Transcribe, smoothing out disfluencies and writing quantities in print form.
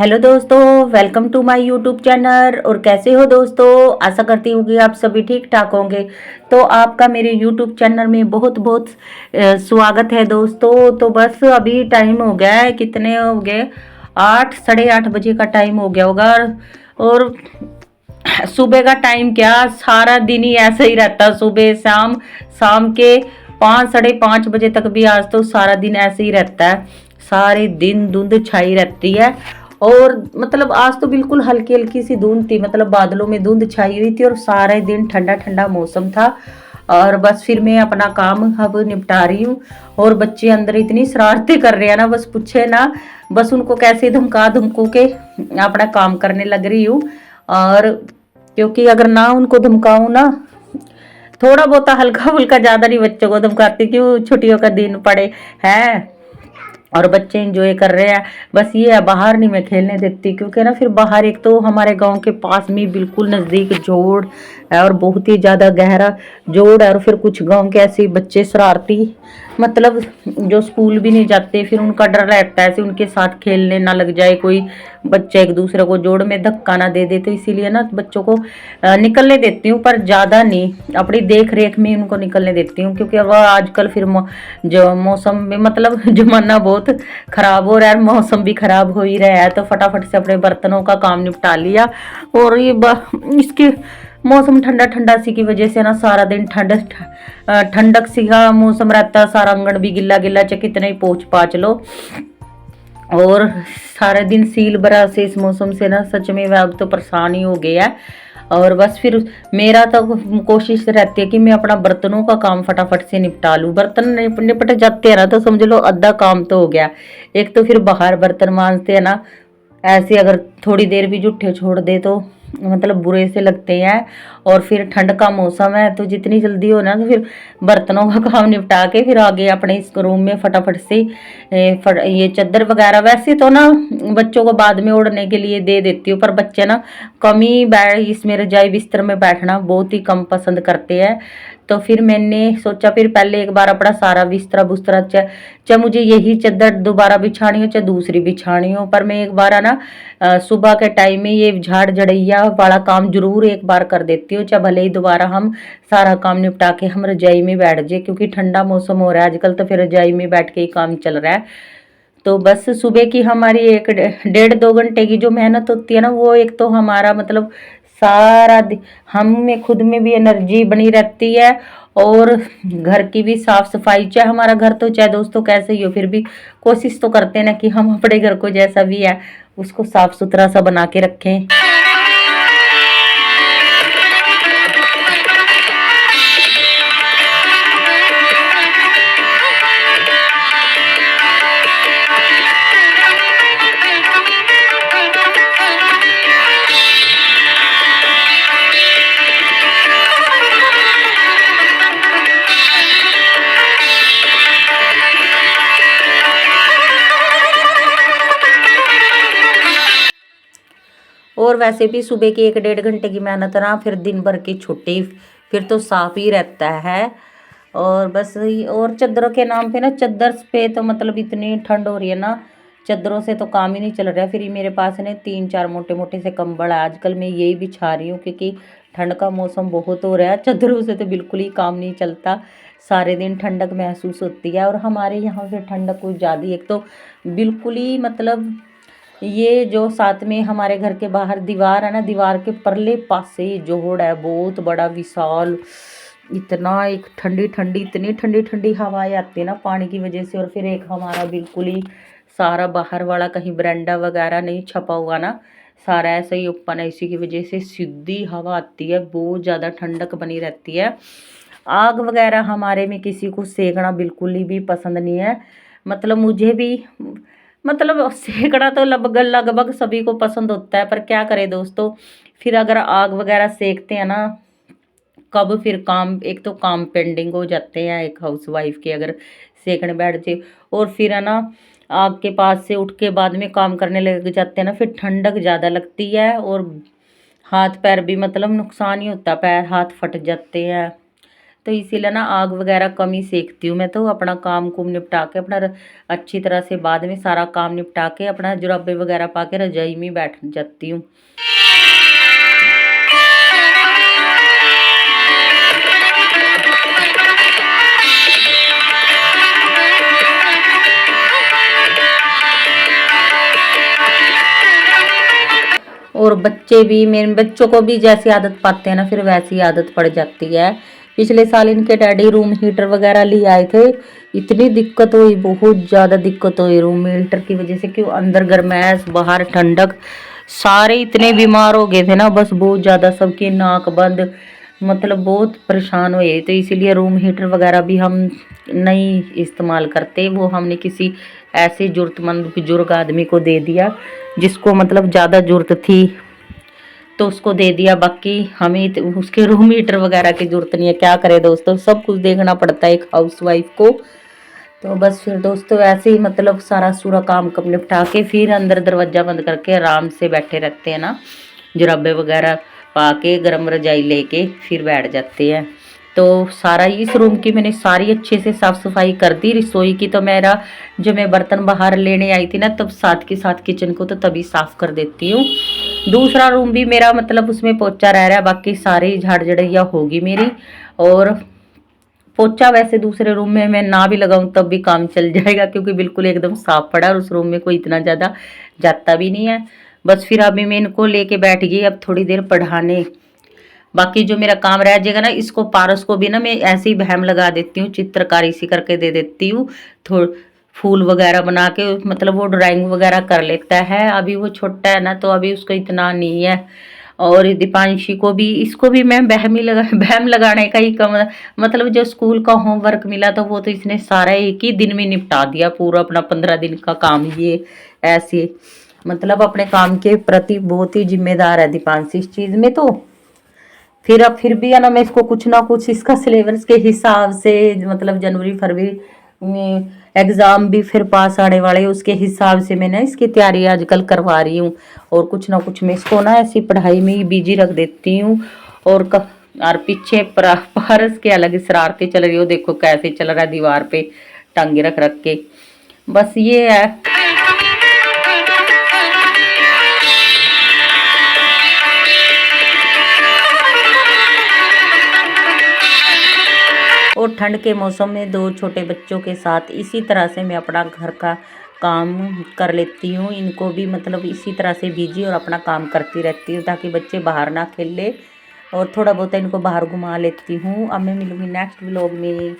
Hello दोस्तों, welcome to my YouTube channel. और कैसे हो दोस्तों? आशा करती हूँ कि आप सभी ठीक ठाक होंगे। तो आपका मेरे यूट्यूब चैनल में बहुत बहुत स्वागत है दोस्तों। तो बस अभी टाइम हो गया है, कितने हो गए, 8 साढ़े 8 बजे का टाइम हो गया होगा। और सुबह का टाइम क्या, सारा दिन ही ऐसा ही रहता, सुबह शाम, शाम के 5 साढ़े 5 बजे तक भी आज तो सारा दिन ऐसे ही रहता है। सारे दिन धुंध छाई रहती है। और मतलब आज तो बिल्कुल हल्की हल्की सी धुंध थी, मतलब बादलों में धुंध छाई हुई थी और सारे दिन ठंडा ठंडा मौसम था। और बस फिर मैं अपना काम अब निपटा रही हूँ। और बच्चे अंदर इतनी शरारतें कर रहे हैं ना, बस पूछे ना। बस उनको कैसे धमका धमकू के अपना काम करने लग रही हूँ। और क्योंकि अगर ना उनको धमकाऊं ना, थोड़ा बहुत हल्का फुल्का, ज्यादा नहीं बच्चों को धमकाती, क्यों छुट्टियों का दिन पड़े हैं और बच्चे एंजॉय कर रहे हैं। बस ये है, बाहर नहीं मैं खेलने देती, क्योंकि ना फिर बाहर एक तो हमारे गांव के पास में बिल्कुल नज़दीक जोड़ है और बहुत ही ज़्यादा गहरा जोड़ है। और फिर कुछ गांव के ऐसे बच्चे शरारती, मतलब जो स्कूल भी नहीं जाते, फिर उनका डर रहता है ऐसे उनके साथ खेलने ना लग जाए कोई बच्चा, एक दूसरे को जोड़ में धक्का ना दे दे। तो इसीलिए ना बच्चों को निकलने देती हूँ, पर ज़्यादा नहीं, अपनी देख रेख में उनको निकलने देती हूँ। क्योंकि अब आजकल फिर जो मौसम में मतलब जमाना बहुत खराब हो रहा है, मौसम भी खराब हो ही रहा है। तो फटाफट से अपने बर्तनों का काम निपटा लिया। और ये इसके मौसम ठंडा ठंडा सी की वजह से ना सारा दिन ठंडक सी का मौसम रहता, सारा आंगन भी गिल्ला गिल्ला, चाहे कितना ही पोंछ पाछ लो। और सारा दिन सील बरा से इस मौसम से ना सच में अब तो परेशान ही हो गया है। और बस फिर मेरा तो कोशिश रहती है कि मैं अपना बर्तनों का काम फटाफट से निपटा लूँ। बर्तन निपट जाते हैं ना तो समझ लो आधा काम तो हो गया। एक तो फिर बाहर बर्तन मांजते हैं ना, ऐसे अगर थोड़ी देर भी जूठे छोड़ दे तो मतलब बुरे से लगते हैं। और फिर ठंड का मौसम है तो जितनी जल्दी हो ना, तो फिर बर्तनों का काम निपटा के फिर आगे अपने इस रूम में फटाफट से ये चादर वगैरह वैसे तो ना बच्चों को बाद में ओढ़ने के लिए दे देती हूँ, पर बच्चे ना कम ही इसमें रजाई बिस्तर में बैठना बहुत ही कम पसंद करते हैं। तो फिर मैंने सोचा फिर पहले एक बार अपना सारा बिस्तरा बुस्तरा, चाहे मुझे यही चादर दोबारा बिछानी हो चाहे दूसरी बिछानी हो, पर मैं एक बार है ना सुबह के टाइम में ये झाड़ झड़ैया वाला काम जरूर एक बार कर देती हूँ, चाहे भले ही दोबारा हम सारा काम निपटा के हम रजाई में बैठ जाए। क्योंकि ठंडा मौसम हो रहा है आजकल, तो फिर रजाई में बैठ के ही काम चल रहा है। तो बस सुबह की हमारी एक 1.5-2 घंटे की जो मेहनत होती है ना, वो एक तो हमारा मतलब हम में खुद में भी एनर्जी बनी रहती है। और घर की भी साफ सफाई, चाहे हमारा घर तो चाहे दोस्तों कैसे ही हो, फिर भी कोशिश तो करते हैं ना कि हम अपने घर को जैसा भी है उसको साफ सुथरा सा बना के रखें। और वैसे भी सुबह की 1-1.5 घंटे की मेहनत ना, फिर दिन भर की छुट्टी, फिर तो साफ ही रहता है। और बस और चादरों के नाम पे ना, चादर पे तो मतलब इतनी ठंड हो रही है ना, चादरों से तो काम ही नहीं चल रहा है। फिर मेरे पास ने 3-4 मोटे मोटे से कंबल है, आजकल मैं यही बिछा रही हूँ, क्योंकि ठंड का मौसम बहुत हो रहा है। चादरों से तो बिल्कुल ही काम नहीं चलता, सारे दिन ठंडक महसूस होती है। और हमारे यहाँ से ठंडक कुछ ज़्यादा, एक तो बिल्कुल ही मतलब ये जो साथ में हमारे घर के बाहर दीवार है ना, दीवार के परले पासे ही जोड़ है बहुत बड़ा विशाल। इतना एक ठंडी ठंडी, इतनी ठंडी ठंडी हवाएं आती है ना पानी की वजह से। और फिर एक हमारा बिल्कुल ही सारा बाहर वाला कहीं बरांडा वगैरह नहीं छपा हुआ ना, सारा ऐसे ही ओपन है, इसी की वजह से सीधी हवा आती है, बहुत ज़्यादा ठंडक बनी रहती है। आग वगैरह हमारे में किसी को सेकना बिल्कुल ही भी पसंद नहीं है। मतलब मुझे भी, मतलब सेकना तो लगभग लगभग सभी को पसंद होता है, पर क्या करें दोस्तों, फिर अगर आग वगैरह सेकते हैं ना, कब फिर काम, एक तो काम पेंडिंग हो जाते हैं एक हाउसवाइफ के अगर सेकने बैठ जाए। और फिर है ना आग के पास से उठ के बाद में काम करने लग जाते हैं ना, फिर ठंडक ज़्यादा लगती है। और हाथ पैर भी मतलब नुकसान ही होता है, पैर हाथ फट जाते हैं। तो इसीलिए ना आग वगैरह कम ही सेकती हूँ मैं। तो अपना काम कुम निपटा के अपना अच्छी तरह से बाद में सारा काम निपटा के अपना जुराबे वगैरह पा के रजाई में बैठ जाती हूँ। और बच्चे भी, मेरे बच्चों को भी जैसी आदत पाते हैं ना फिर वैसी आदत पड़ जाती है। पिछले साल इनके डैडी रूम हीटर वगैरह ले आए थे, इतनी दिक्कत हुई, बहुत ज़्यादा दिक्कत हुई रूम हीटर की वजह से। क्यों, अंदर गर्मैश बाहर ठंडक, सारे इतने बीमार हो गए थे ना, बस बहुत ज़्यादा, सबकी नाक बंद, मतलब बहुत परेशान हुए। तो इसीलिए रूम हीटर वगैरह भी हम नहीं इस्तेमाल करते, वो हमने किसी ऐसे ज़रूरतमंद बुजुर्ग आदमी को दे दिया जिसको मतलब ज़्यादा ज़रूरत थी तो उसको दे दिया। बाकी हमें उसके रूम हीटर वगैरह की ज़रूरत नहीं है। क्या करें दोस्तों, सब कुछ देखना पड़ता है एक हाउसवाइफ को। तो बस फिर दोस्तों ऐसे ही मतलब सारा सूरा काम कब निपटा के फिर अंदर दरवाज़ा बंद करके आराम से बैठे रहते हैं ना, जुराबे वगैरह पा के गर्म रजाई लेके फिर बैठ जाते हैं। तो सारा इस रूम की मैंने सारी अच्छे से साफ़ सफाई कर दी। रसोई की तो मेरा, जो मैं बर्तन बाहर लेने आई थी ना तब साथ के साथ किचन को तो तभी साफ़ कर देती हूँ। दूसरा रूम भी मेरा मतलब उसमें पोचा रह रहा है, बाकी सारी झाड़ झड़ैया होगी मेरी। और पोचा वैसे दूसरे रूम में मैं ना भी लगाऊं तब भी काम चल जाएगा, क्योंकि बिल्कुल एकदम साफ पड़ा और उस रूम में कोई इतना ज़्यादा जाता भी नहीं है। बस फिर अभी मैं इनको लेके बैठ गई अब थोड़ी देर पढ़ाने। बाकी जो मेरा काम रह जाएगा ना, इसको पारस को भी ना मैं ऐसे ही बहम लगा देती हूँ, चित्रकारी सी करके दे देती हूँ। थोड़ा फूल वगैरह बना के, मतलब वो ड्राइंग वगैरह कर लेता है। अभी वो छोटा है ना तो अभी उसको इतना नहीं है। और दीपांशी को भी, इसको भी मैं बहम लगाने का ही कम, मतलब जो स्कूल का होमवर्क मिला था वो तो इसने सारा एक ही दिन में निपटा दिया, पूरा अपना 15 दिन का काम। ये ऐसे मतलब अपने काम के प्रति बहुत ही जिम्मेदार है दीपांशी इस चीज़ में। तो फिर अब फिर भी है ना, मैं इसको कुछ ना कुछ इसका सिलेबस के हिसाब से, मतलब जनवरी फरवरी में एग्ज़ाम भी फिर पास आने वाले, उसके हिसाब से मैं ना इसकी तैयारी आजकल करवा रही हूँ। और कुछ ना कुछ मैं इसको ना ऐसी पढ़ाई में ही बिजी रख देती हूँ। और पीछे पारस के अलग शरारतें चल रही हो, देखो कैसे चल रहा है दीवार पे टांगे रख रख के। बस ये है। और ठंड के मौसम में दो छोटे बच्चों के साथ इसी तरह से मैं अपना घर का काम कर लेती हूँ। इनको भी मतलब इसी तरह से बिजी और अपना काम करती रहती हूँ ताकि बच्चे बाहर ना खेले, और थोड़ा बहुत इनको बाहर घुमा लेती हूँ। अब मैं मिलूँगी नेक्स्ट व्लॉग में।